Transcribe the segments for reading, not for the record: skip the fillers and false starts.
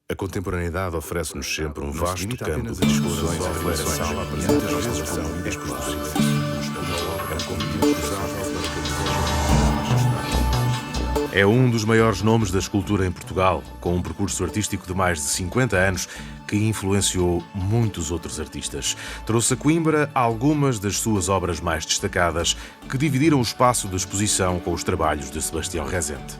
A contemporaneidade oferece-nos sempre um vasto campo de discussões e reflexões, muitas vezes são exclusivas. É um dos maiores nomes da escultura em Portugal, com um percurso artístico de mais de 50 anos que influenciou muitos outros artistas. Trouxe a Coimbra algumas das suas obras mais destacadas, que dividiram o espaço de exposição com os trabalhos de Sebastião Rezende.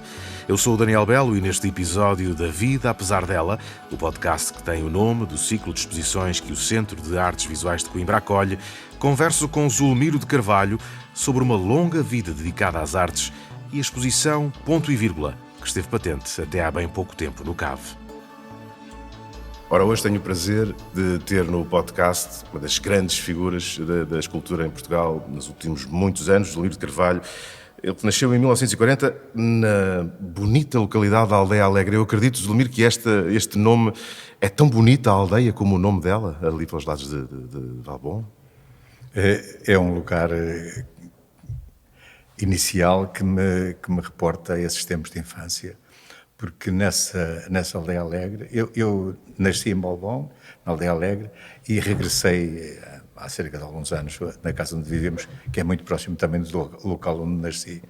Eu sou o Daniel Belo e neste episódio da Vida Apesar dela, o podcast que tem o nome do ciclo de exposições que o Centro de Artes Visuais de Coimbra acolhe, converso com Zulmiro de Carvalho sobre uma longa vida dedicada às artes e a exposição Ponto e Vírgula, que esteve patente até há bem pouco tempo no CAV. Ora, hoje tenho o prazer de ter no podcast uma das grandes figuras da escultura em Portugal nos últimos muitos anos, Zulmiro de Carvalho. Ele nasceu em 1940 na bonita localidade da Aldeia Alegre. Eu acredito, Zulmiro, que este nome é tão bonita, a aldeia, como o nome dela, ali pelos lados de Valbom. É um lugar inicial que me reporta a esses tempos de infância, porque nessa Aldeia Alegre, eu nasci em Valbom, na Aldeia Alegre, e regressei há cerca de alguns anos na casa onde vivemos, que é muito próximo também do local onde nasci.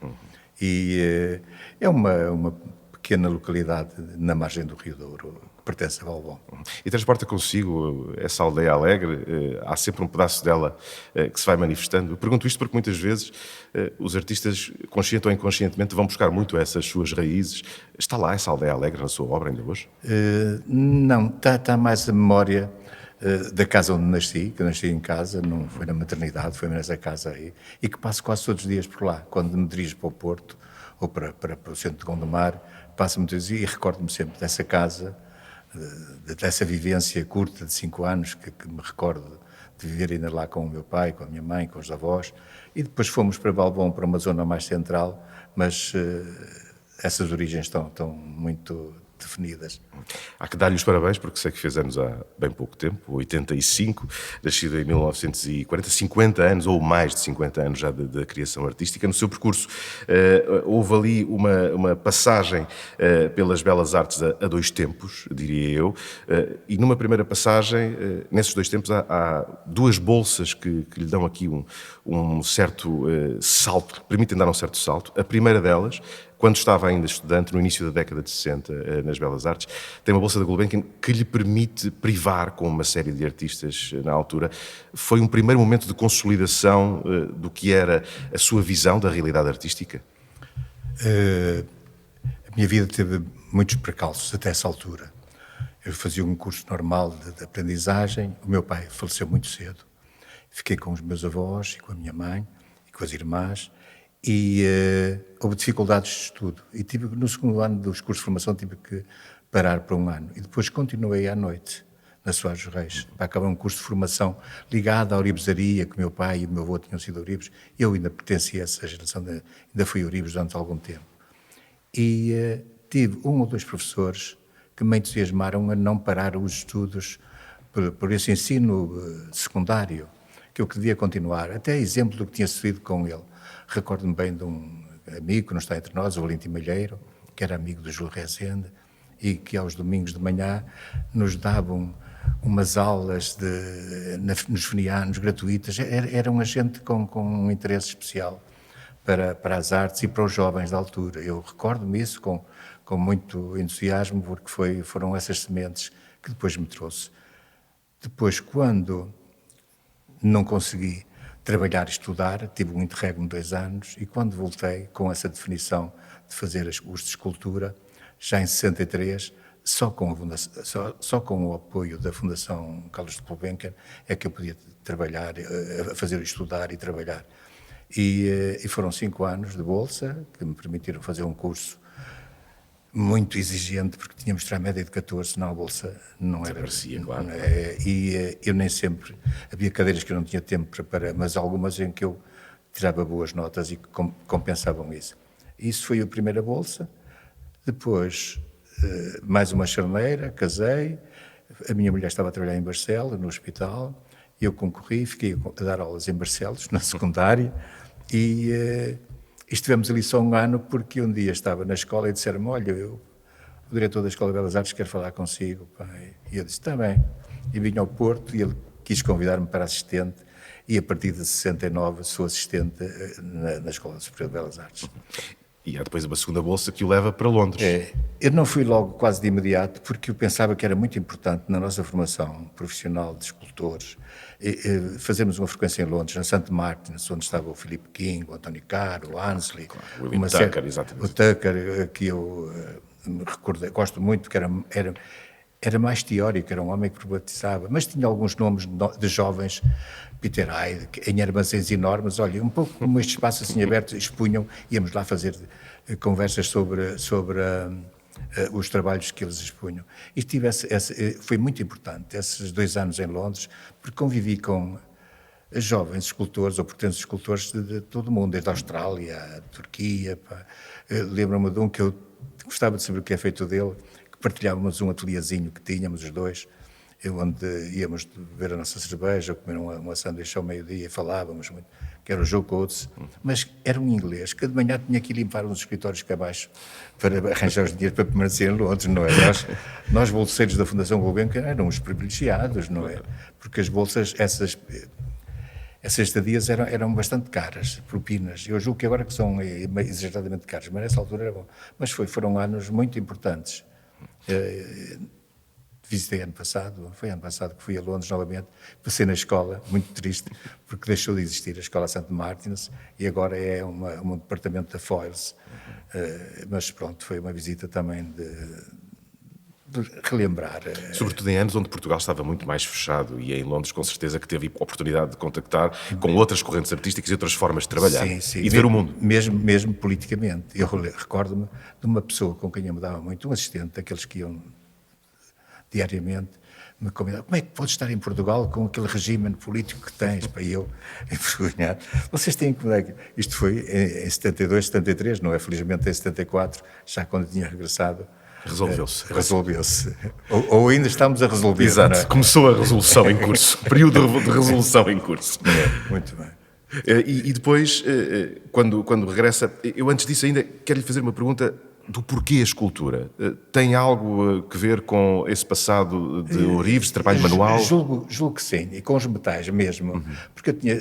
E é uma pequena localidade na margem do Rio Douro, que pertence a Valbom. E transporta consigo essa Aldeia Alegre? Há sempre um pedaço dela que se vai manifestando? Eu pergunto isto porque muitas vezes os artistas, consciente ou inconscientemente, vão buscar muito essas suas raízes. Está lá essa Aldeia Alegre na sua obra ainda hoje? Não, está mais a memória da casa onde nasci, que eu nasci em casa, não foi na maternidade, foi nessa casa aí, e que passo quase todos os dias por lá, quando me dirijo para o Porto, ou para o centro de Gondomar, passo muitos dias e recordo-me sempre dessa casa, dessa vivência curta de 5 anos, que me recordo de viver ainda lá com o meu pai, com a minha mãe, com os avós, e depois fomos para Valbom, para uma zona mais central, mas essas origens estão muito definidas. Há que dar-lhe os parabéns, porque sei que fez anos há bem pouco tempo, 85, nascido em 1940, 50 anos, ou mais de 50 anos já da criação artística. No seu percurso houve ali uma passagem pelas belas artes a dois tempos, diria eu, e numa primeira passagem, nesses dois tempos, há duas bolsas que lhe dão aqui um certo salto, que permitem dar um certo salto. A primeira delas, quando estava ainda estudante, no início da década de 60, nas Belas Artes, tem uma bolsa da Gulbenkian que lhe permite privar com uma série de artistas na altura. Foi um primeiro momento de consolidação do que era a sua visão da realidade artística? A minha vida teve muitos precalços até essa altura. Eu fazia um curso normal de aprendizagem, o meu pai faleceu muito cedo. Fiquei com os meus avós e com a minha mãe e com as irmãs, e houve dificuldades de estudo. E no segundo ano dos cursos de formação tive que parar por um ano. E depois continuei à noite, na Soares dos Reis, para acabar um curso de formação ligado à ourivesaria, que o meu pai e o meu avô tinham sido ourives. Eu ainda pertencia a essa geração, ainda fui ourives durante algum tempo. E tive um ou dois professores que me entusiasmaram a não parar os estudos por esse ensino secundário, que eu queria continuar, até exemplo do que tinha sucedido com ele. Recordo-me bem de um amigo que não está entre nós, o Valentim Malheiro, que era amigo do Júlio Rezende, e que aos domingos de manhã nos davam umas aulas nos fenianos gratuitas. Era um agente com um interesse especial para as artes e para os jovens da altura. Eu recordo-me isso com muito entusiasmo, porque foram essas sementes que depois me trouxe. Depois, quando não consegui trabalhar e estudar, tive um interregno de 2 anos, e quando voltei com essa definição de fazer os cursos de escultura, já em 63, só com o apoio da Fundação Carlos de Gulbenkian é que eu podia trabalhar, estudar e trabalhar. E foram 5 anos de bolsa que me permitiram fazer um curso muito exigente, porque tínhamos de tirar a média de 14, senão a bolsa não era. Parecia, claro. E eu nem sempre, havia cadeiras que eu não tinha tempo para, mas algumas em que eu tirava boas notas e compensavam isso. Isso foi a primeira bolsa. Depois, mais uma charneira, casei, a minha mulher estava a trabalhar em Barcelos, no hospital, eu concorri, fiquei a dar aulas em Barcelos, na secundária, e estivemos ali só um ano, porque um dia estava na escola e disseram-me: olha, eu o diretor da Escola de Belas Artes quer falar consigo. Pá. E eu disse, está bem. E vim ao Porto e ele quis convidar-me para assistente e a partir de 69 sou assistente na Escola Superior de Belas Artes. E há depois uma segunda bolsa que o leva para Londres. Eu não fui logo quase de imediato porque eu pensava que era muito importante na nossa formação profissional de escultores fazermos uma frequência em Londres, na St. Martin's, onde estava o Philip King, o António Caro, o Ansley, o William Tucker, exatamente. O Tucker, que eu me recordo, gosto muito, que era mais teórico, era um homem que problematizava, mas tinha alguns nomes de jovens, Peter Hyde, em armazéns enormes, olha, um pouco como este espaço assim aberto, expunham, íamos lá fazer conversas sobre os trabalhos que eles expunham. E foi muito importante, esses 2 anos em Londres, porque convivi com jovens escultores ou potenciais escultores de todo o mundo, desde a Austrália, a Turquia. Lembro-me de um que eu gostava de saber o que é feito dele, que partilhávamos um ateliêzinho que tínhamos os dois, onde íamos beber a nossa cerveja, comer uma sanduíche ao meio-dia e falávamos muito, que era o Joe Coates, mas era um inglês que de manhã tinha que ir limpar uns escritórios cá abaixo para arranjar os dinheiros para permanecer em Londres, não é? Nós bolseiros da Fundação Gulbenkian éramos privilegiados, não é? Porque as bolsas, essas estadias eram bastante caras, propinas. Eu julgo que agora que são exageradamente caras, mas nessa altura era bom. Mas foram anos muito importantes. Visitei foi ano passado que fui a Londres novamente, passei na escola, muito triste, porque deixou de existir a Escola St. Martin's e agora é um departamento da Foyles. Mas pronto, foi uma visita também de relembrar. Sobretudo em anos onde Portugal estava muito mais fechado e em Londres com certeza que teve a oportunidade de contactar com outras correntes artísticas e outras formas de trabalhar sim. E de ver o mundo. Mesmo politicamente. Eu recordo-me de uma pessoa com quem eu me dava muito, um assistente, daqueles que iam diariamente, me convidava, como é que podes estar em Portugal com aquele regime político que tens? Para eu envergonhar. Vocês têm que mudar. Isto foi em 72, 73, não é? Felizmente em 74, já quando tinha regressado. Resolveu-se. Ou ainda estamos a resolver. Exato, não é? Começou a resolução em curso, período de resolução em curso. Muito bem. E depois, quando regressa, eu antes disso ainda quero-lhe fazer uma pergunta do porquê a escultura. Tem algo a ver com esse passado de ourives, trabalho manual? Julgo que sim, e com os metais mesmo, porque eu tinha,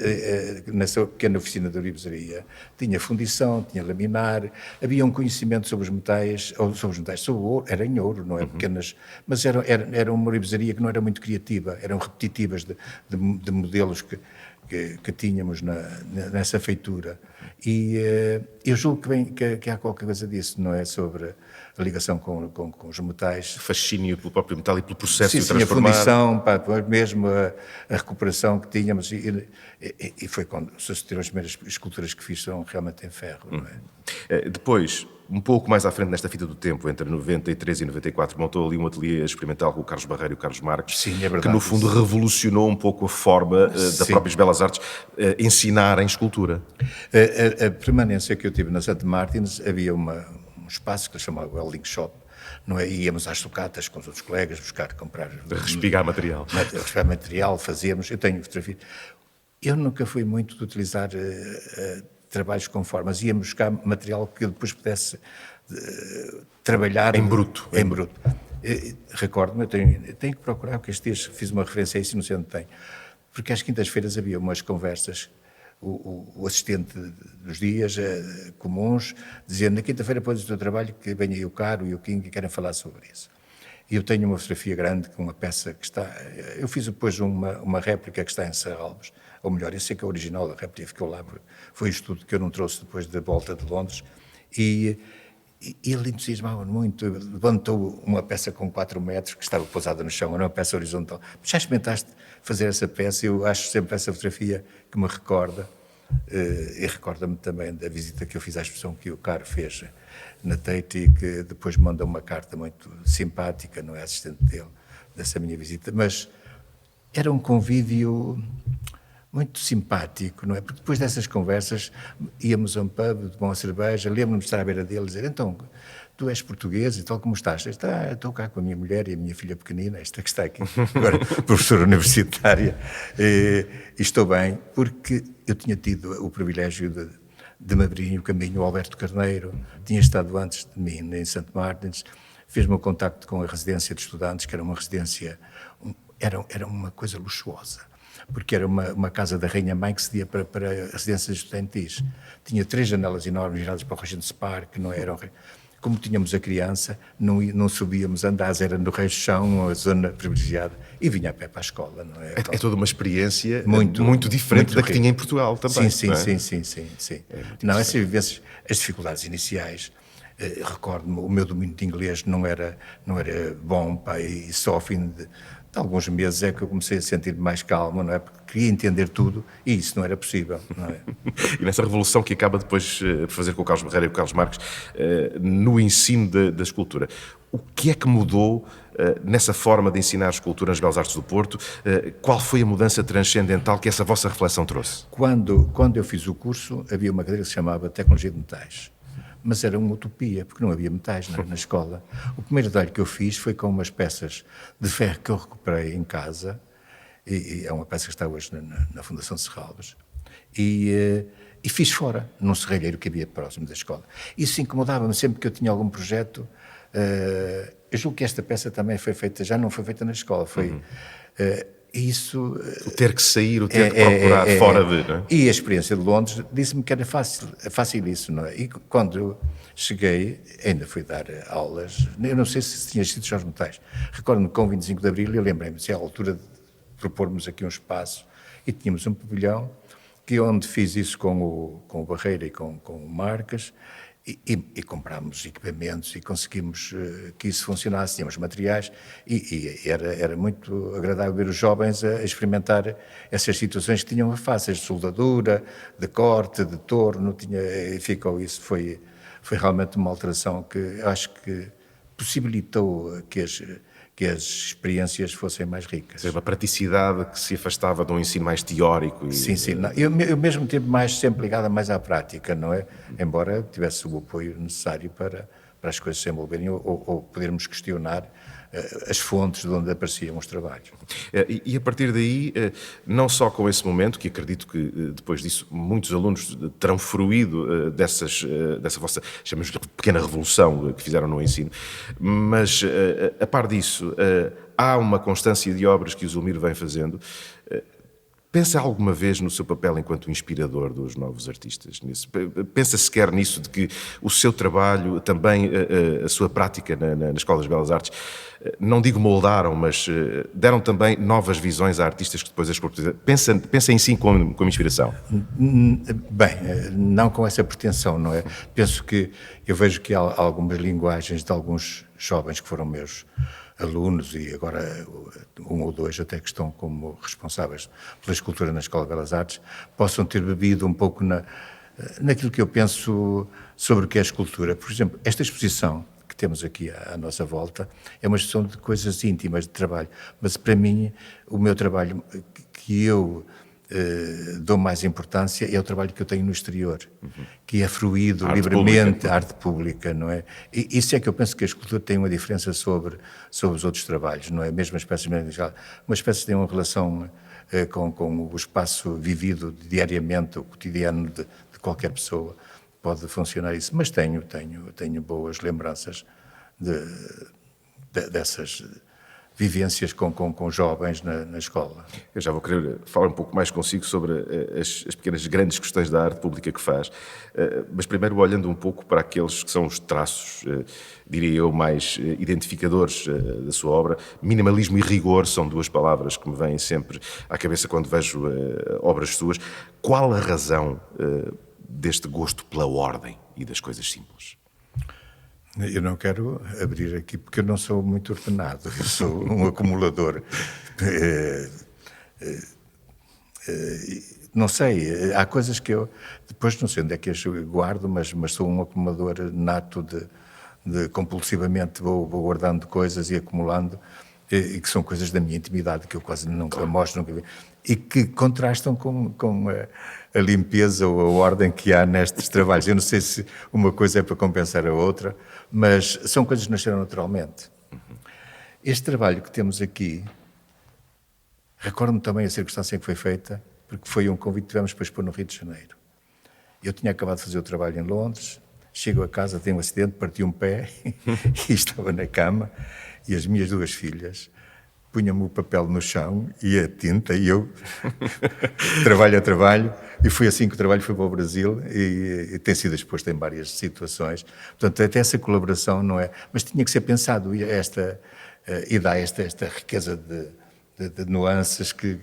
nessa pequena oficina de ourivesaria, tinha fundição, tinha laminar, havia um conhecimento sobre os metais, sobre o ouro, era em ouro, não é? Pequenas, mas era uma ourivesaria que não era muito criativa, eram repetitivas de modelos que tínhamos nessa feitura. E eu julgo que há qualquer coisa disso, não é? Sobre a ligação com os metais. Fascínio pelo próprio metal e pelo processo de Sim, a transformar. fundição, mesmo a recuperação que tínhamos. E foi quando sucederam as primeiras esculturas que fiz, são realmente em ferro, não é? Depois, um pouco mais à frente nesta fita do tempo, entre 93 e 94, montou ali um ateliê experimental com o Carlos Barreiro e o Carlos Marques, Sim, é verdade, que no fundo revolucionou um pouco a forma da próprias Belas Artes ensinar em escultura. A permanência que eu tive na St. Martin's, havia um espaço que se chamava Welding Shop, não é? Íamos às sucatas com os outros colegas comprar... Respigar material. Respigar material, fazíamos... Eu tenho fotografia. Eu nunca fui muito de utilizar trabalhos com formas. Íamos buscar material que eu depois pudesse trabalhar... Em bruto. Em bruto. Recordo-me, eu tenho que procurar, porque estes dias fiz uma referência a isso, não sei onde tem. Porque às quintas-feiras havia umas conversas, o assistente dos dias comuns, dizendo, na quinta-feira depois do teu trabalho, que venha aí o Caro e o King e querem falar sobre isso. E eu tenho uma fotografia grande com uma peça que está... Eu fiz depois uma réplica que está em Serralves, ou melhor, eu sei que a original da réplica ficou lá, foi um estudo que eu não trouxe depois da volta de Londres, e ele entusiasmava muito, levantou uma peça com 4 metros, que estava pousada no chão, era uma peça horizontal. Mas já experimentaste fazer essa peça? Eu acho sempre essa fotografia que me recorda, e recorda-me também da visita que eu fiz à exposição que o Caro fez na Tate e que depois me mandou uma carta muito simpática, não é assistente dele, dessa minha visita, mas era um convívio muito simpático, não é? Porque depois dessas conversas íamos a um pub, de uma cerveja, lembro-me de estar à beira dele e dizer, então, tu és português e tal, como estás? Estou cá com a minha mulher e a minha filha pequenina, esta que está aqui, agora professora universitária, e estou bem, porque eu tinha tido o privilégio de me abrir o caminho ao Alberto Carneiro, tinha estado antes de mim em St. Martin's, fez-me o contacto com a residência de estudantes, que era uma residência, era uma coisa luxuosa, porque era uma casa da Rainha-Mãe que cedia para residências estudantis. Tinha 3 janelas enormes viradas para o Regent's Park, não eram... Como tínhamos a criança, não subíamos andares, era no reio-chão, a zona privilegiada, e vinha a pé para a escola, não é? É toda uma experiência muito diferente muito da que rico. tinha em Portugal também. Sim, não é? sim. Não, essas vivências, as dificuldades iniciais, recordo-me, o meu domínio de inglês não era bom, pá, e só ao fim de alguns meses é que eu comecei a sentir mais calmo, não é? Porque queria entender tudo e isso não era possível, não é? E nessa revolução que acaba depois por fazer com o Carlos Barreira e com o Carlos Marques no ensino da escultura, o que é que mudou nessa forma de ensinar escultura nas Belas Artes do Porto? Qual foi a mudança transcendental que essa vossa reflexão trouxe? Quando eu fiz o curso, havia uma cadeira que se chamava Tecnologia de Metais. Mas era uma utopia, porque não havia metais na escola. O primeiro trabalho que eu fiz foi com umas peças de ferro que eu recuperei em casa, e é uma peça que está hoje na Fundação de Serralves, e fiz fora, num serralheiro que havia próximo da escola. Isso incomodava-me sempre que eu tinha algum projeto. Eu julgo que esta peça também foi feita, já não foi feita na escola, foi... Isso... O ter que sair, o ter que procurar fora de... Não é? E a experiência de Londres disse-me que era fácil isso, não é? E quando eu cheguei, ainda fui dar aulas, eu não sei se tinha sido Jorge Metais, recordo-me que com o 25 de Abril, eu lembrei-me, se é a altura de propormos aqui um espaço, e tínhamos um pavilhão, que onde fiz isso com o Barreira e com o Marques, e comprámos equipamentos e conseguimos que isso funcionasse, tínhamos materiais e era muito agradável ver os jovens a experimentar essas situações que tinham fáceis de soldadura, de corte, de torno, e ficou isso, foi realmente uma alteração que eu acho que possibilitou que as experiências fossem mais ricas. Uma praticidade que se afastava de um ensino mais teórico. Sim. Não, eu mesmo tive sempre ligada mais à prática, não é? Embora tivesse o apoio necessário para as coisas se envolverem ou podermos questionar as fontes de onde apareciam os trabalhos. E a partir daí, não só com esse momento, que acredito que depois disso muitos alunos terão fruído dessa vossa, chamamos-lhe pequena revolução que fizeram no ensino, mas a par disso, há uma constância de obras que o Zulmir vem fazendo. Pensa alguma vez no seu papel enquanto inspirador dos novos artistas? Pensa sequer nisso, de que o seu trabalho, também a sua prática na Escola das Belas Artes, não digo moldaram, mas deram também novas visões a artistas que depois as cortesãs. Pensa em si como inspiração? Bem, não com essa pretensão, não é? Penso que eu vejo que há algumas linguagens de alguns jovens que foram meus alunos e agora um ou dois até que estão como responsáveis pela escultura na Escola de Belas Artes, possam ter bebido um pouco naquilo que eu penso sobre o que é a escultura. Por exemplo, esta exposição que temos aqui à nossa volta é uma exposição de coisas íntimas de trabalho, mas para mim o meu trabalho que eu dou mais importância é o trabalho que eu tenho no exterior, que é fruído livremente a arte pública, não é? E isso é que eu penso que a escultura tem uma diferença sobre os outros trabalhos, não é? Mesmo as peças, umas peças têm uma relação com o espaço vivido diariamente, o cotidiano de qualquer pessoa, pode funcionar isso, mas tenho boas lembranças dessas vivências com jovens na escola. Eu já vou querer falar um pouco mais consigo sobre as pequenas, grandes questões da arte pública que faz, mas primeiro olhando um pouco para aqueles que são os traços, diria eu, mais identificadores da sua obra. Minimalismo e rigor são duas palavras que me vêm sempre à cabeça quando vejo obras suas. Qual a razão deste gosto pela ordem e das coisas simples? Eu não quero abrir aqui porque eu não sou muito ordenado, eu sou um acumulador. Não sei, há coisas que eu depois não sei onde é que as guardo, mas sou um acumulador nato de compulsivamente vou guardando coisas e acumulando, e que são coisas da minha intimidade que eu quase nunca mostro, nunca vi, e que contrastam com a limpeza ou a ordem que há nestes trabalhos. Eu não sei se uma coisa é para compensar a outra, mas são coisas que nasceram naturalmente. Este trabalho que temos aqui, recordo-me também a circunstância em que foi feita, porque foi um convite que tivemos para expor no Rio de Janeiro. Eu tinha acabado de fazer o trabalho em Londres, Chego a casa, tenho um acidente, parti um pé e estava na cama e as minhas 2 filhas punham-me o papel no chão e a tinta e eu trabalho a trabalho e foi assim que o trabalho foi para o Brasil e tem sido exposto em várias situações. Portanto, até essa colaboração não é... Mas tinha que ser pensado e dá esta riqueza de nuances que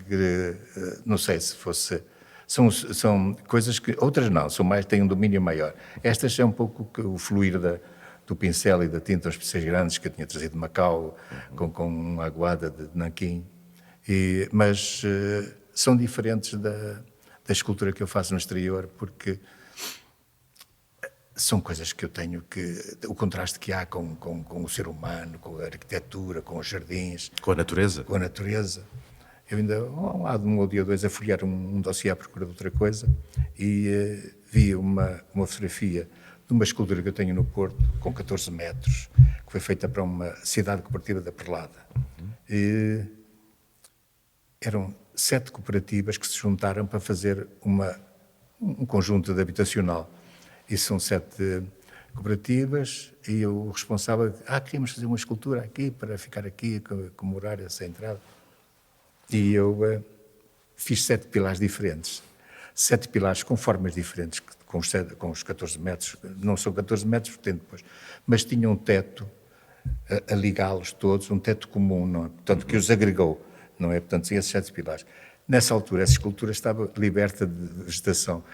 não sei se fosse... São coisas que... Outras não, têm um domínio maior. Estas é um pouco o fluir do pincel e da tinta aos pincéis grandes que eu tinha trazido de Macau, com uma aguada de Nanquim. Mas são diferentes da escultura que eu faço no exterior, porque são coisas que eu tenho o contraste que há com o ser humano, com a arquitetura, com os jardins. Com a natureza? Com a natureza. Eu ainda, há um ou dia ou dois, a folhear um dossiê à procura de outra coisa e vi uma fotografia de uma escultura que eu tenho no Porto, com 14 metros, que foi feita para uma cidade cooperativa da Perlada. E eram 7 cooperativas que se juntaram para fazer um conjunto de habitacional. E são 7 cooperativas e o responsável, queríamos fazer uma escultura aqui, para ficar aqui, comemorar essa entrada. E eu fiz 7 pilares diferentes. 7 pilares com formas diferentes, com os 14 metros. Não são 14 metros, portanto, depois, mas tinha um teto a ligá-los todos, um teto comum, não é? Portanto, que os agregou, não é? Portanto, esses 7 pilares. Nessa altura, essa escultura estava liberta de vegetação.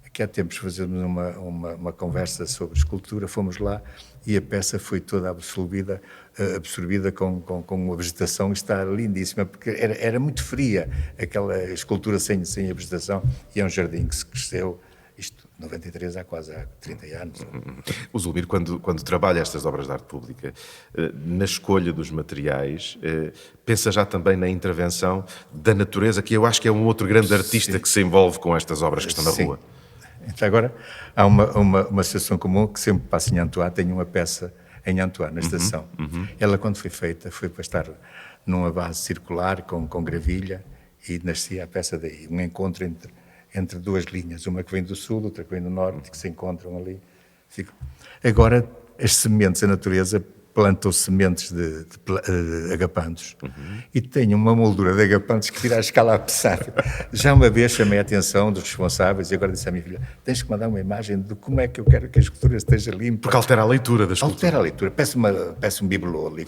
Aqui há tempos fazemos uma conversa sobre escultura, fomos lá e a peça foi toda absorvida com a vegetação, e está lindíssima, porque era muito fria aquela escultura sem a vegetação, e é um jardim que se cresceu, isto, 93, há 30 anos. O Zulmiro, quando trabalha estas obras de arte pública, na escolha dos materiais, pensa já também na intervenção da natureza, que eu acho que é um outro grande artista Sim. que se envolve com estas obras que estão na rua. Então agora há uma situação comum que sempre passa em Antoine, tem uma peça em Antoine, na estação. Ela, quando foi feita, foi para estar numa base circular com gravilha e nascia a peça daí, um encontro entre 2 linhas, uma que vem do sul, outra que vem do norte, que se encontram ali. Agora, as sementes, a natureza plantam sementes de agapantos e tem uma moldura de agapantos que tira a escala a pesar. Já uma vez chamei a atenção dos responsáveis e agora disse à minha filha, tens que mandar uma imagem de como é que eu quero que a escultura esteja limpa. Porque altera a leitura da escultura. Altera a leitura. Peço um bibelô ali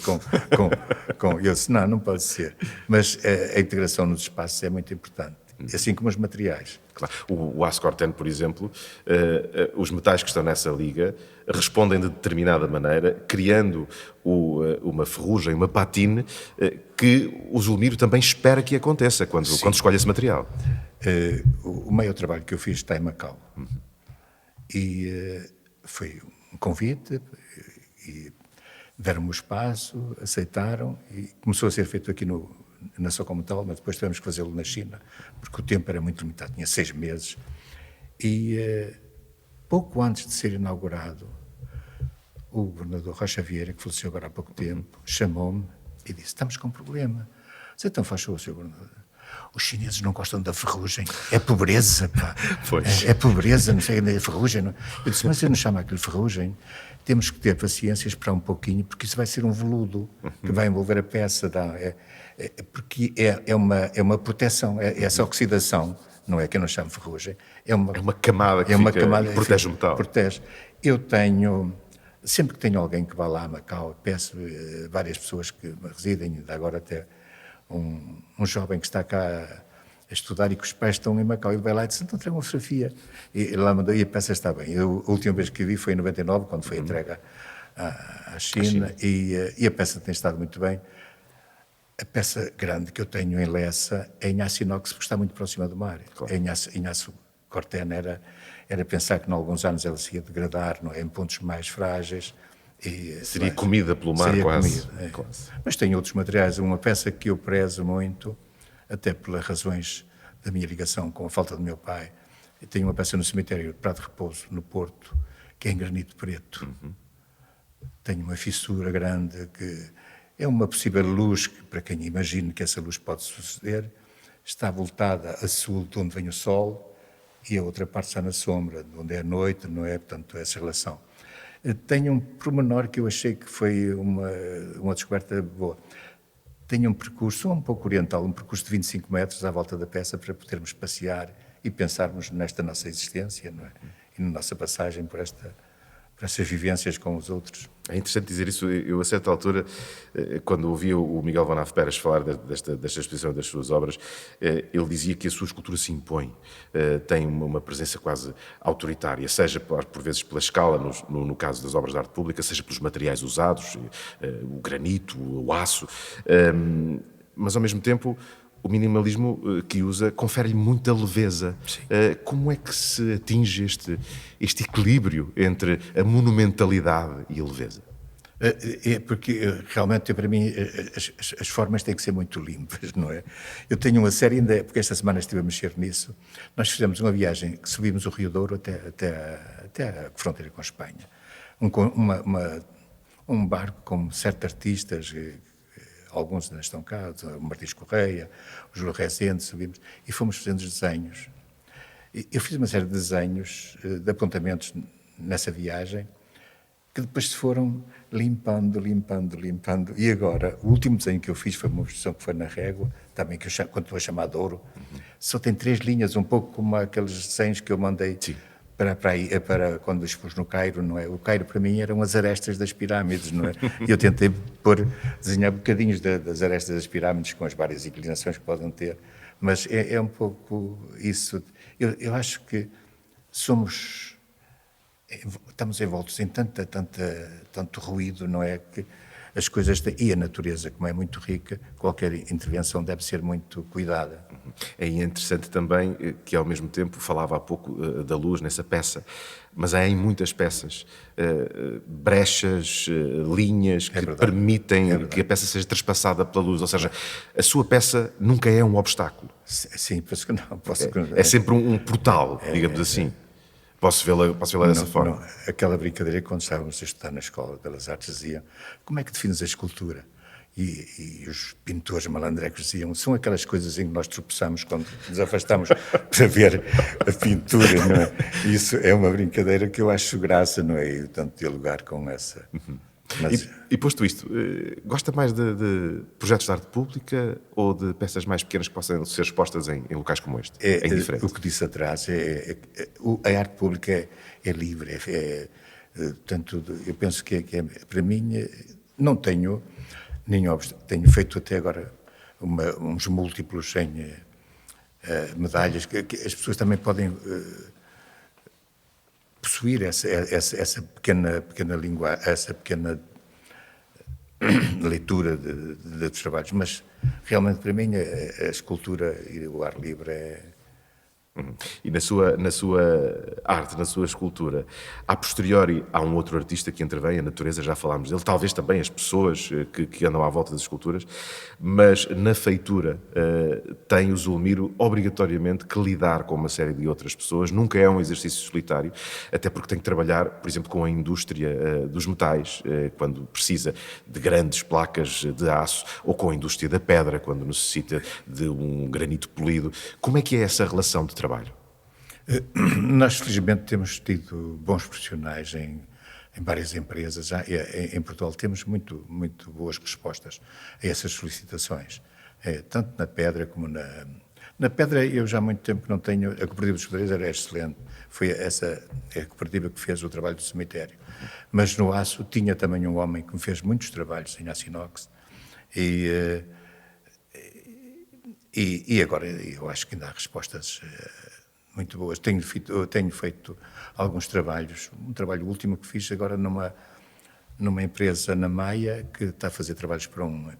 eu disse, não pode ser. Mas a integração nos espaços é muito importante, assim como os materiais. Claro. O Ascorten, por exemplo, os metais que estão nessa liga respondem de determinada maneira, criando uma ferrugem, uma patine, que o Zulmiro também espera que aconteça quando escolhe esse material. O maior trabalho que eu fiz está em Macau. E foi um convite, e deram-me o espaço, aceitaram, e começou a ser feito aqui na só como tal, mas depois tivemos que fazê-lo na China, porque o tempo era muito limitado, tinha 6 meses. E pouco antes de ser inaugurado, o governador Rocha Vieira, que faleceu agora há pouco tempo, chamou-me e disse, estamos com um problema. Disse, então faz favor, Sr. Governador. Os chineses não gostam da ferrugem, é pobreza, pá. É pobreza, não sei, é ferrugem. Não. Eu disse, mas eu não chamo aquilo ferrugem. Temos que ter paciência e esperar um pouquinho, porque isso vai ser um veludo que vai envolver a peça. Porque é uma proteção, essa oxidação, não é que eu não chamo ferrugem, é uma camada que protege o metal. Protege. Sempre que tenho alguém que vá lá a Macau, peço várias pessoas que residem, ainda agora até um jovem que está cá a estudar e que os pais estão em Macau, ele vai lá e diz, então traga uma fotografia. E lá mandou, e a peça está bem. A última vez que vi foi em 99, quando foi entregue à China. E a peça tem estado muito bem. A peça grande que eu tenho em Lessa é em aço inox, porque está muito próxima do mar. Claro. Em aço cortena era pensar que em alguns anos ela se ia degradar, não é? Em pontos mais frágeis. Seria comida pelo mar, quase. Quase. Mas tem outros materiais. Uma peça que eu prezo muito, até pelas razões da minha ligação com a falta do meu pai. Eu tenho uma peça no cemitério de Prado de Repouso, no Porto, que é em granito preto. Tem uma fissura grande que é uma possível luz, que, para quem imagine que essa luz pode suceder, está voltada a sul, de onde vem o sol, e a outra parte está na sombra, onde é a noite, não é? Portanto, essa relação. Tenho um pormenor que eu achei que foi uma descoberta boa. Tenho um percurso um pouco oriental, um percurso de 25 metros à volta da peça para podermos passear e pensarmos nesta nossa existência, não é? E na nossa passagem por essas vivências com os outros. É interessante dizer isso. Eu, a certa altura, quando ouvia o Miguel Van Ave Peras falar desta exposição e das suas obras, ele dizia que a sua escultura se impõe, tem uma presença quase autoritária, seja por vezes pela escala, no caso das obras de arte pública, seja pelos materiais usados, o granito, o aço, mas ao mesmo tempo o minimalismo que usa confere-lhe muita leveza. Como é que se atinge este equilíbrio entre a monumentalidade e a leveza? É porque realmente para mim as formas têm que ser muito limpas, não é? Eu tenho uma série ainda, porque esta semana estive a mexer nisso, nós fizemos uma viagem que subimos o Rio Douro até a fronteira com a Espanha. Um barco com certos artistas, alguns ainda estão cá, o Martins Correia, o Júlio Rezende, subimos e fomos fazendo desenhos. Eu fiz uma série de desenhos, de apontamentos nessa viagem, que depois se foram limpando. E agora, o último desenho que eu fiz foi uma exposição que foi na Régua, também que eu continuo a chamar de Ouro. Só tem 3 linhas, um pouco como aqueles desenhos que eu mandei para quando expus no Cairo, não é? O Cairo para mim eram as arestas das pirâmides, não é? E eu tentei desenhar bocadinhos das arestas das pirâmides com as várias inclinações que podem ter, mas é um pouco isso. Eu acho que estamos envoltos em tanto ruído, não é? Que as coisas e a natureza, como é muito rica, qualquer intervenção deve ser muito cuidada. É interessante também que, ao mesmo tempo, falava há pouco da luz nessa peça, mas há em muitas peças brechas, linhas que permitem que a peça seja trespassada pela luz, ou seja, a sua peça nunca é um obstáculo. Sim, penso que não. É sempre um portal, digamos assim. Posso vê-la dessa forma? Não. Aquela brincadeira que quando estávamos a estudar na Escola de Belas Artes diziam: como é que defines a escultura? E os pintores malandrecos diziam: são aquelas coisas em que nós tropeçamos quando nos afastamos para ver a pintura, não é? Isso é uma brincadeira que eu acho graça, não é? E tanto dialogar com essa... Mas... E posto isto, gosta mais de projetos de arte pública ou de peças mais pequenas que possam ser expostas em locais como este? É indiferente. O que disse atrás, a arte pública é livre, portanto, eu penso que para mim, não tenho nenhum obstáculo. Tenho feito até agora uns múltiplos em medalhas, que as pessoas também podem possuir essa pequena língua, essa pequena leitura dos trabalhos, mas realmente para mim a escultura e o ar livre é... E na sua arte, na sua escultura, a posteriori há um outro artista que intervém, a natureza, já falámos dele, talvez também as pessoas que andam à volta das esculturas, mas na feitura tem o Zulmiro obrigatoriamente que lidar com uma série de outras pessoas, nunca é um exercício solitário, até porque tem que trabalhar, por exemplo, com a indústria dos metais, quando precisa de grandes placas de aço, ou com a indústria da pedra, quando necessita de um granito polido. Como é que é essa relação de trabalho? Nós, felizmente, temos tido bons profissionais em várias empresas. Em Portugal temos muito boas respostas a essas solicitações, tanto na pedra como na pedra. Eu já há muito tempo que não tenho... A Cooperativa dos Pedreiros era excelente, foi essa a cooperativa que fez o trabalho do cemitério. Mas no aço tinha também um homem que me fez muitos trabalhos em aço inox e agora eu acho que ainda há respostas muito boas. Tenho feito alguns trabalhos. Um trabalho último que fiz agora numa empresa na Maia, que está a fazer trabalhos para um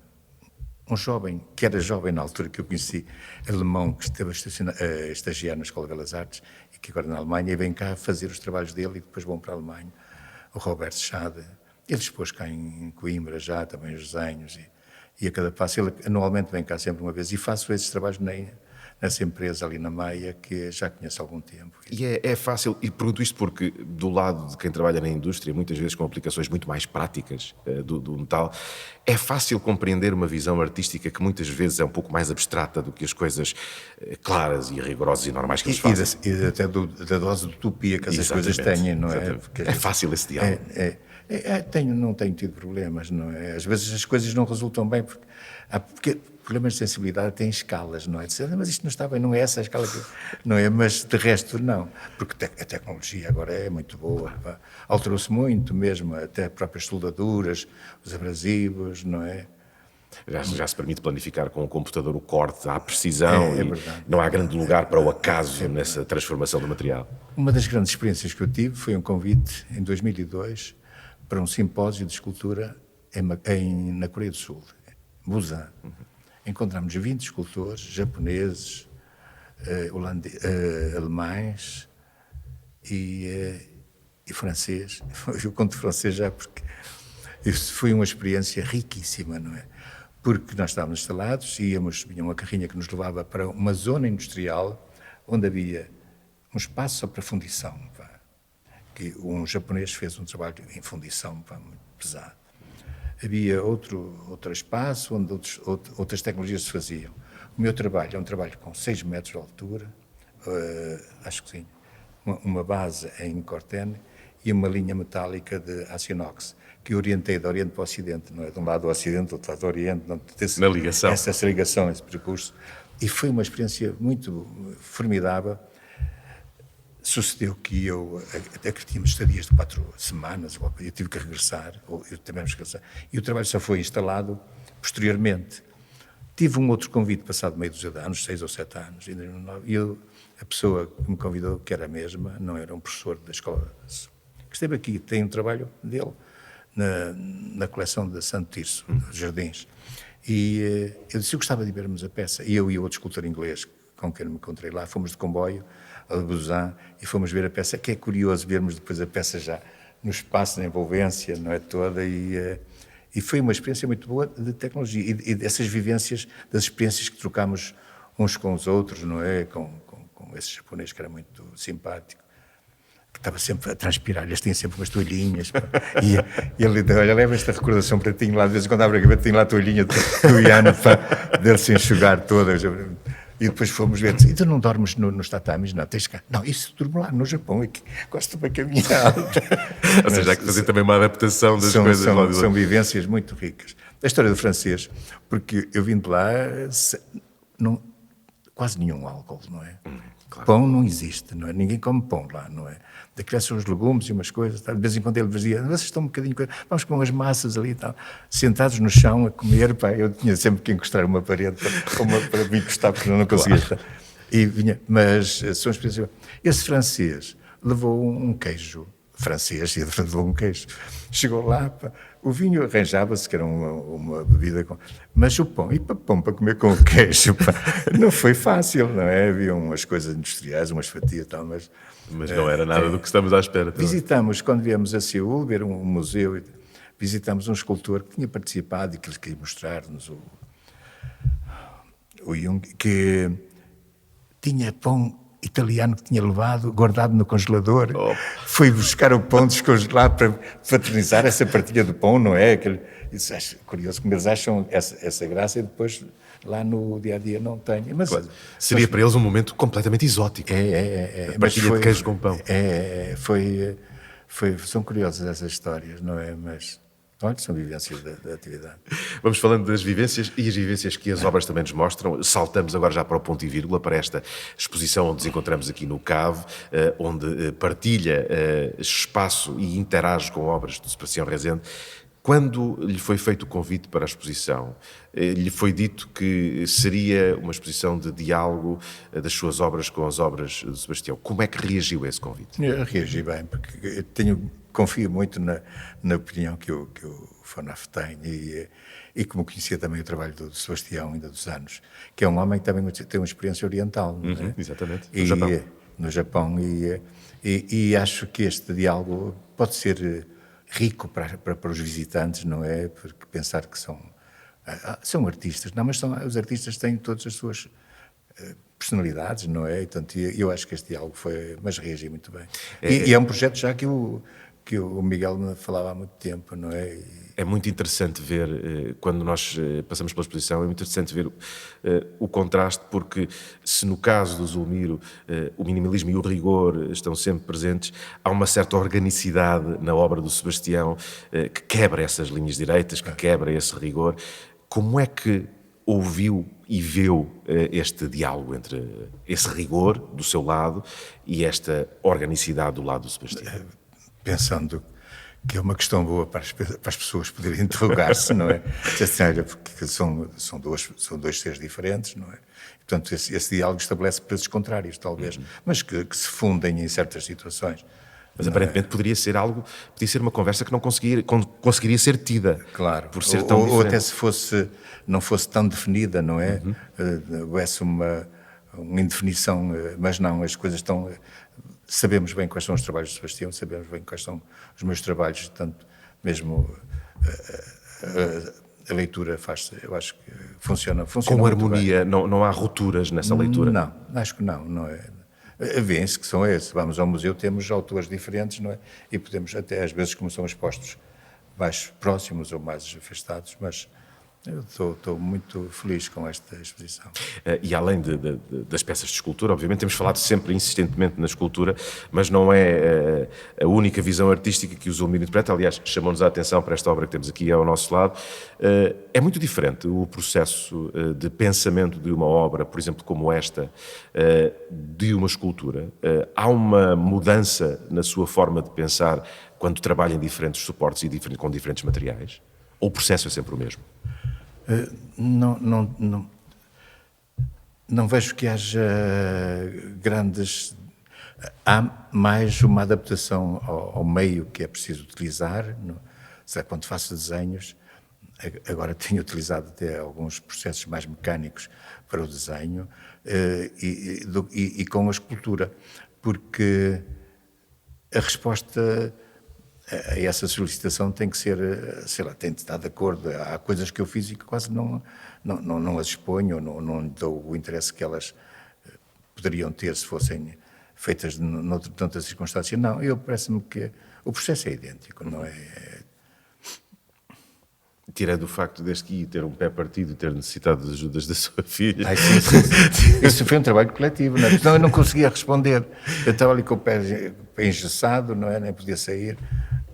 jovem, que era jovem na altura que eu conheci, alemão, que esteve a estagiar na Escola de Belas Artes e que agora na Alemanha, e vem cá fazer os trabalhos dele e depois vão para a Alemanha. O Roberto Schade. Ele expôs cá em Coimbra já também os desenhos e a cada passo. Ele anualmente vem cá sempre uma vez e faço esses trabalhos nessa empresa ali na Maia, que já conheço há algum tempo. E é fácil, e pergunto isto porque do lado de quem trabalha na indústria, muitas vezes com aplicações muito mais práticas do metal, é fácil compreender uma visão artística que muitas vezes é um pouco mais abstrata do que as coisas claras e rigorosas e normais que eles fazem. E até da dose de utopia que essas coisas têm, não é? Porque é fácil esse diálogo. Não tenho tido problemas, não é? Às vezes as coisas não resultam bem, porque problemas de sensibilidade têm escalas, não é? Mas isto não está bem, não é essa a escala, não é? Mas de resto, não. Porque a tecnologia agora é muito boa, pá. Alterou-se muito mesmo, até próprias soldaduras, os abrasivos, não é? Já se permite planificar com o computador o corte à precisão e verdade. não há grande lugar para o acaso nessa transformação do material. Uma das grandes experiências que eu tive foi um convite, em 2002, para um simpósio de escultura na Coreia do Sul, Busan. Encontramos 20 escultores japoneses, alemães e francês. Eu conto francês já porque isso foi uma experiência riquíssima, não é? Porque nós estávamos instalados, vinha uma carrinha que nos levava para uma zona industrial onde havia um espaço só para fundição, pá, que um japonês fez um trabalho em fundição, pá, muito pesado. Havia outro espaço onde outras tecnologias se faziam. O meu trabalho é um trabalho com 6 metros de altura, acho que sim, uma base em cortene e uma linha metálica de aço inox, que orientei de Oriente para o Ocidente, não é? De um lado do Ocidente, do outro lado do Oriente, na ligação. Essa ligação, esse percurso. E foi uma experiência muito formidável. Sucedeu que eu, até que tínhamos estadias de 4 semanas, eu tive que regressar, ou eu também regressar, e o trabalho só foi instalado posteriormente. Tive um outro convite passado meio dúzia de anos, 6 ou 7 anos, e a pessoa que me convidou, que era a mesma, não era um professor da escola, que esteve aqui, tem um trabalho dele na coleção de Santo Tirso, dos Jardins. E eu disse, eu gostava de vermos a peça. E eu e outro escultor inglês, com quem me encontrei lá, fomos de comboio a Busan e fomos ver a peça, que é curioso vermos depois a peça já no espaço, na envolvência, não é toda, e foi uma experiência muito boa de tecnologia e dessas vivências, das experiências que trocámos uns com os outros, não é? Com esse japonês que era muito simpático, que estava sempre a transpirar, eles tinham sempre umas toalhinhas, pá. E ele disse, olha, leva esta recordação para ti, lá de vez em quando abre a gaveta, tem lá a toalhinha do Iano, dele se enxugar toda. E depois fomos ver, e tu não dormes nos tatamis? Não, tens cá. Não, isso durmo lá no Japão, aqui, gosto bem caminhar. Ou seja, há que fazer também uma adaptação das coisas. São vivências muito ricas. A história do francês, porque eu vim de lá, quase nenhum álcool, não é? Claro. Pão não existe, não é? Ninguém come pão lá, não é? Daqueles são os legumes e umas coisas, tá? De vez em quando ele dizia, vocês estão um bocadinho, vamos com as massas ali e tal, sentados no chão a comer, pá, eu tinha sempre que encostar uma parede para me encostar, porque eu não conseguia estar. E vinha, mas são experiências. Esse francês levou um queijo francês, e levou um queijo. Chegou lá, pá, o vinho arranjava-se, que era uma bebida com... Mas o pão, e pão para comer com o queijo, pá, não foi fácil, não é? Havia umas coisas industriais, umas fatias e tal, mas não era nada do que estamos à espera. Visitamos, quando viemos a Seul, ver um museu, visitamos um escultor que tinha participado e que lhe queria mostrar-nos o Jung, que tinha pão italiano que tinha levado, guardado no congelador. Foi buscar o pão, descongelar para fraternizar essa partilha do pão, não é? Isso acho curioso como eles acham essa graça e depois lá no dia-a-dia não têm. Mas, seria para eles um momento completamente exótico. A partilha de queijo com pão. São curiosas essas histórias, não é? Mas... Olha, são vivências da atividade. Vamos falando das vivências e as vivências que as obras também nos mostram. Saltamos agora já para o ponto e vírgula, para esta exposição onde nos encontramos aqui no CAV, onde partilha espaço e interage com obras do Sebastião Rezende. Quando lhe foi feito o convite para a exposição, lhe foi dito que seria uma exposição de diálogo das suas obras com as obras do Sebastião. Como é que reagiu a esse convite? Eu reagi bem, porque confio muito na opinião que o FONAF tem e como conhecia também o trabalho do Sebastião ainda dos anos, que é um homem que também tem uma experiência oriental, não é? Exatamente, no Japão. E acho que este diálogo pode ser rico para os visitantes, não é? Porque pensar que são artistas, não, mas os artistas têm todas as suas personalidades, não é? E, portanto, eu acho que este diálogo foi, mas reagi muito bem. E é um projeto já que o Miguel me falava há muito tempo, não é? É muito interessante ver, quando nós passamos pela exposição, é muito interessante ver o contraste, porque se no caso do Zulmiro o minimalismo e o rigor estão sempre presentes, há uma certa organicidade na obra do Sebastião que quebra essas linhas direitas, que quebra esse rigor. Como é que ouviu e viu este diálogo entre esse rigor do seu lado e esta organicidade do lado do Sebastião? Pensando que é uma questão boa para as pessoas poderem interrogar-se, não é? Assim, olha, porque são dois seres diferentes, não é? Portanto, esse diálogo estabelece preços contrários, talvez, mas que se fundem em certas situações. Mas aparentemente podia ser uma conversa que não conseguiria ser tida. Claro. Por ser tão ou diferente. até não fosse tão definida, não é? Houvesse uma indefinição, mas não, as coisas estão... Sabemos bem quais são os trabalhos de Sebastião, sabemos bem quais são os meus trabalhos, portanto, mesmo a leitura faz, eu acho que funciona Com muito harmonia, não há rupturas nessa leitura? Não, acho que não é. Vêem-se que são esses. Vamos ao museu, temos autores diferentes, não é? E podemos até, às vezes, como são expostos mais próximos ou mais afastados, mas eu estou muito feliz com esta exposição. E além das peças de escultura, obviamente temos falado sempre insistentemente na escultura, mas não é a única visão artística que o Zulmiro interpreta. Aliás, chamou-nos a atenção para esta obra que temos aqui ao nosso lado. É muito diferente o processo de pensamento de uma obra, por exemplo, como esta, de uma escultura. Há uma mudança na sua forma de pensar quando trabalha em diferentes suportes e com diferentes materiais? Ou o processo é sempre o mesmo? Não vejo que haja grandes... Há mais uma adaptação ao meio que é preciso utilizar. Quando faço desenhos, agora tenho utilizado até alguns processos mais mecânicos para o desenho e com a escultura, porque a resposta a essa solicitação tem que ser, sei lá, tem de estar de acordo. Há coisas que eu fiz e que quase não as exponho, não dou o interesse que elas poderiam ter se fossem feitas noutra tanta circunstância. Não, parece-me que o processo é idêntico, não é? Tirando o facto deste aqui ter um pé partido e ter necessitado de ajudas da sua filha. Sim. Isso foi um trabalho coletivo, não é? Senão eu não conseguia responder. Eu estava ali com o pé engessado, não é? Nem podia sair.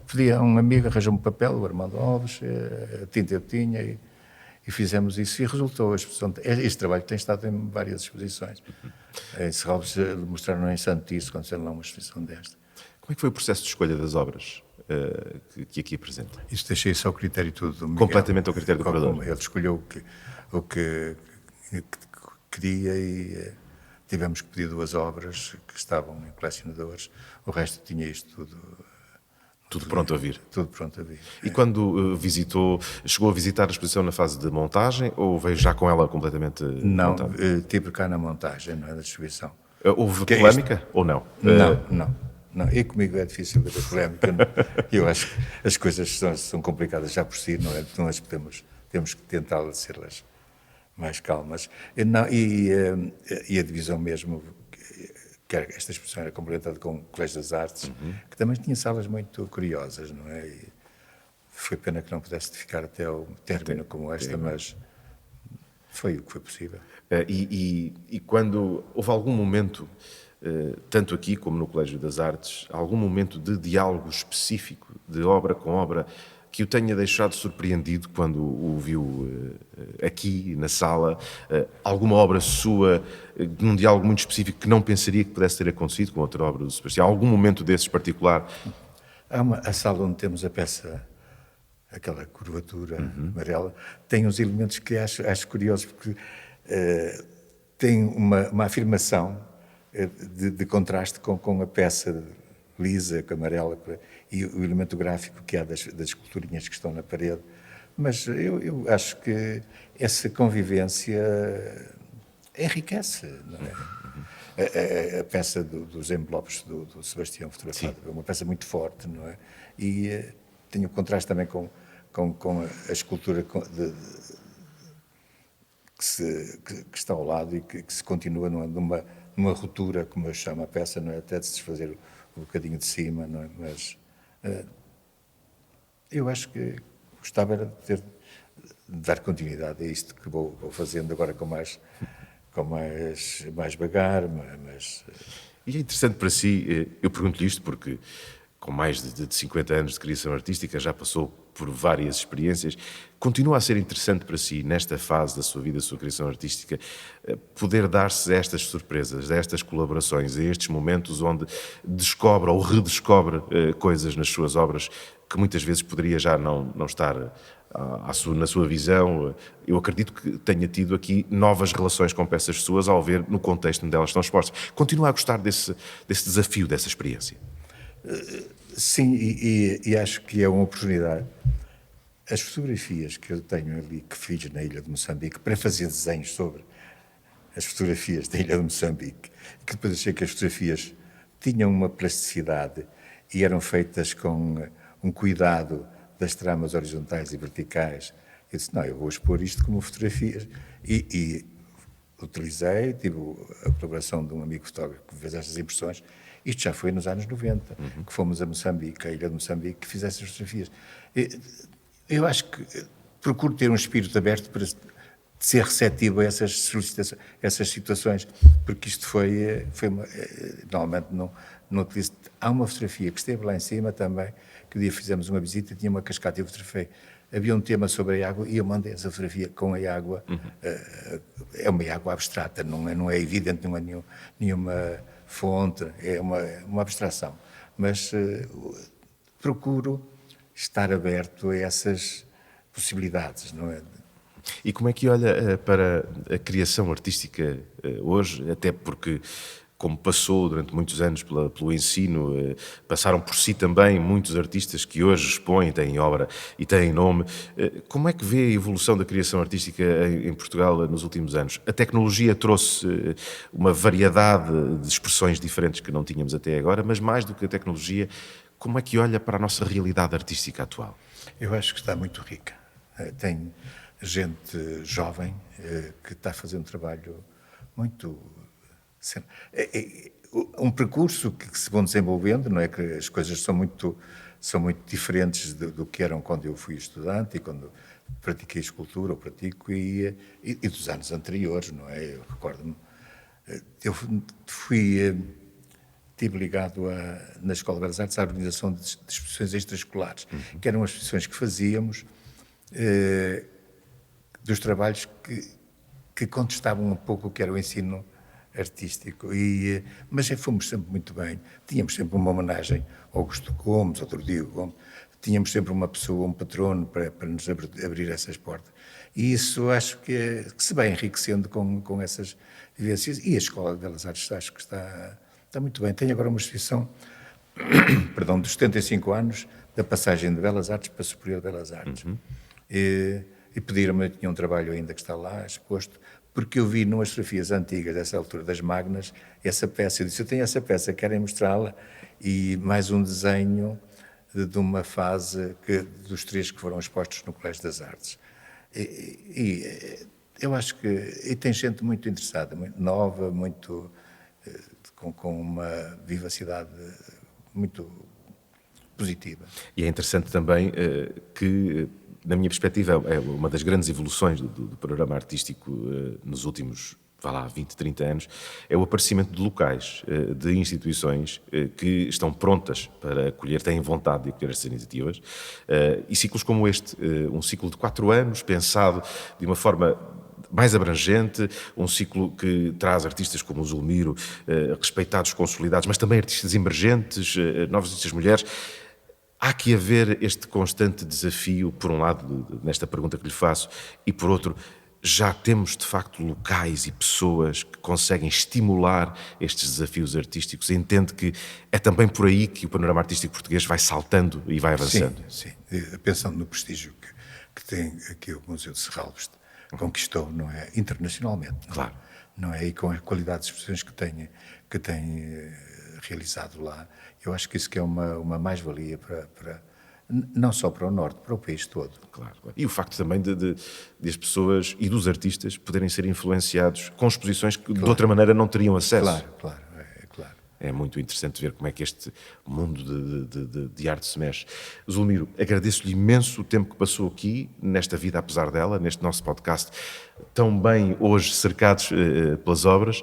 Pedia a um amigo, arranjou-me papel, o Armando Alves, a tinta eu tinha e fizemos isso e resultou a exposição. Este trabalho tem estado em várias exposições. Em Serralves mostraram em Santiço, quando fizeram lá uma exposição desta. Como é que foi o processo de escolha das obras que aqui apresenta? Isso deixei isso ao critério tudo do Miguel. Completamente ao critério do curador. Ele escolheu o que queria e tivemos que pedir 2 obras que estavam em colecionadores. O resto tinha isto Tudo pronto a vir. Tudo pronto a vir. E quando chegou a visitar a exposição na fase de montagem ou veio já com ela completamente montada? Não, estive cá na montagem, não é, da distribuição. Houve polémica ou não? Não. E comigo é difícil haver polémica. Eu acho que as coisas são complicadas já por si, não é? Nós temos que tentar ser-las mais calmas. E a divisão mesmo, que esta exposição era complementada com o Colégio das Artes, que também tinha salas muito curiosas, não é? E foi pena que não pudesse ficar até o término como esta, mas foi o que foi possível. E quando houve algum momento, tanto aqui como no Colégio das Artes, algum momento de diálogo específico, de obra com obra, que o tenha deixado surpreendido quando o viu aqui na sala, alguma obra sua, num diálogo muito específico que não pensaria que pudesse ter acontecido com outra obra do Sebastião? Algum momento desses particular? A sala onde temos a peça, aquela curvatura amarela, tem uns elementos que acho curiosos, porque tem uma afirmação de contraste com a peça lisa, amarela, e o elemento gráfico que há das esculturinhas que estão na parede. Mas eu acho que essa convivência enriquece, não é? A peça dos envelopes do Sebastião fotografado é uma peça muito forte, não é? E tem o contraste também com a escultura que que está ao lado e que se continua numa ruptura, como eu chamo a peça, não é? Até de se desfazer um bocadinho de cima, não é? Mas eu acho que gostava era de dar continuidade a isto que vou fazendo agora com mais vagar, mas E é interessante para si, eu pergunto-lhe isto porque, com mais de 50 anos de criação artística, já passou por várias experiências. Continua a ser interessante para si, nesta fase da sua vida, da sua criação artística, poder dar-se a estas surpresas, a estas colaborações, a estes momentos onde descobre ou redescobre coisas nas suas obras que muitas vezes poderia já não estar na sua visão. Eu acredito que tenha tido aqui novas relações com peças suas ao ver no contexto onde elas estão expostas. Continua a gostar desse desafio, dessa experiência? sim, e acho que é uma oportunidade. As fotografias que eu tenho ali, que fiz na Ilha de Moçambique, para fazer desenhos sobre as fotografias da Ilha de Moçambique, que depois achei que as fotografias tinham uma plasticidade e eram feitas com um cuidado das tramas horizontais e verticais. Eu disse, não, eu vou expor isto como fotografias. E utilizei, tive a colaboração de um amigo fotógrafo que fez estas impressões. Isto já foi nos anos 90, que fomos a Moçambique, a Ilha de Moçambique, que fiz essas fotografias. Eu acho que procuro ter um espírito aberto para ser receptivo a essas solicitações, essas situações, porque isto foi normalmente não utilizo. Há uma fotografia que esteve lá em cima também, que um dia fizemos uma visita e tinha uma cascata e eu fotografei. Havia um tema sobre a água e eu mandei essa fotografia com a água. É uma água abstrata, não é evidente, não é nenhuma fonte, é uma abstração. Mas procuro estar aberto a essas possibilidades, não é? E como é que olha para a criação artística hoje, até porque, como passou durante muitos anos pelo ensino, passaram por si também muitos artistas que hoje expõem, têm obra e têm nome. Como é que vê a evolução da criação artística em Portugal nos últimos anos? A tecnologia trouxe uma variedade de expressões diferentes que não tínhamos até agora, mas mais do que a tecnologia, como é que olha para a nossa realidade artística atual? Eu acho que está muito rica. Tem gente jovem que está a fazer um trabalho muito... um percurso que se vão desenvolvendo, não é que as coisas são muito diferentes do que eram quando eu fui estudante e quando pratiquei escultura, ou pratico, e dos anos anteriores, não é? Eu recordo-me, eu estive ligado na Escola de Belas Artes à organização de exposições extraescolares, que eram as exposições que fazíamos dos trabalhos que contestavam um pouco o que era o ensino artístico, mas fomos sempre muito bem. Tínhamos sempre uma homenagem ao Augusto Gomes, ao Diego Gomes, tínhamos sempre uma pessoa, um patrono para nos abrir essas portas. E isso acho que se vai enriquecendo com essas vivências. E a Escola de Belas Artes acho que está muito bem. Tenho agora uma exposição, perdão, dos 75 anos da passagem de Belas Artes para Superior de Belas Artes. E pediram-me, tinha um trabalho ainda que está lá exposto, porque eu vi numas fotografias antigas dessa altura das Magnas, essa peça. Eu disse, eu tenho essa peça, querem mostrá-la? E mais um desenho de uma fase dos 3 que foram expostos no Colégio das Artes. E eu acho que... E tem gente muito interessada, muito nova, muito... com uma vivacidade muito positiva. E é interessante também que, na minha perspectiva, é uma das grandes evoluções do panorama artístico nos últimos, 20, 30 anos, é o aparecimento de locais, de instituições que estão prontas para acolher, têm vontade de acolher estas iniciativas, e ciclos como este, um ciclo de 4 anos, pensado de uma forma mais abrangente, um ciclo que traz artistas como o Zulmiro, respeitados, consolidados, mas também artistas emergentes, novas artistas mulheres. Há que haver este constante desafio, por um lado, nesta pergunta que lhe faço, e por outro, já temos de facto locais e pessoas que conseguem estimular estes desafios artísticos. Entende que é também por aí que o panorama artístico português vai saltando e vai avançando? Sim. Pensando no prestígio que tem aqui o Museu de Serralves, conquistou, não é? Internacionalmente. Claro. Não é? E com a qualidade de expressões que tem realizado lá, eu acho que isso que é uma mais-valia para não só para o Norte, para o país todo. Claro, claro. E o facto também de as pessoas e dos artistas poderem ser influenciados com exposições que de outra maneira não teriam acesso. Claro, claro, claro. É muito interessante ver como é que este mundo de arte se mexe. Zulmiro, agradeço-lhe imenso o tempo que passou aqui, nesta vida apesar dela, neste nosso podcast, tão bem hoje cercados pelas obras.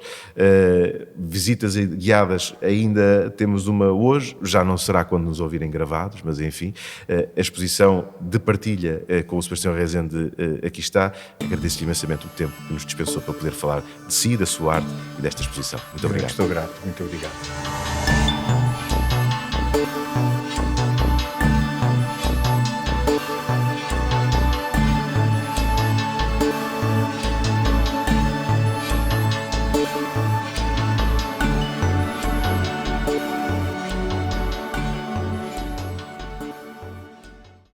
Visitas guiadas ainda temos uma hoje, já não será quando nos ouvirem gravados, mas enfim, a exposição de partilha com o Sebastião Rezende aqui está. Agradeço-lhe imensamente o tempo que nos dispensou para poder falar de si, da sua arte e desta exposição. Muito obrigado. Estou grato, muito obrigado.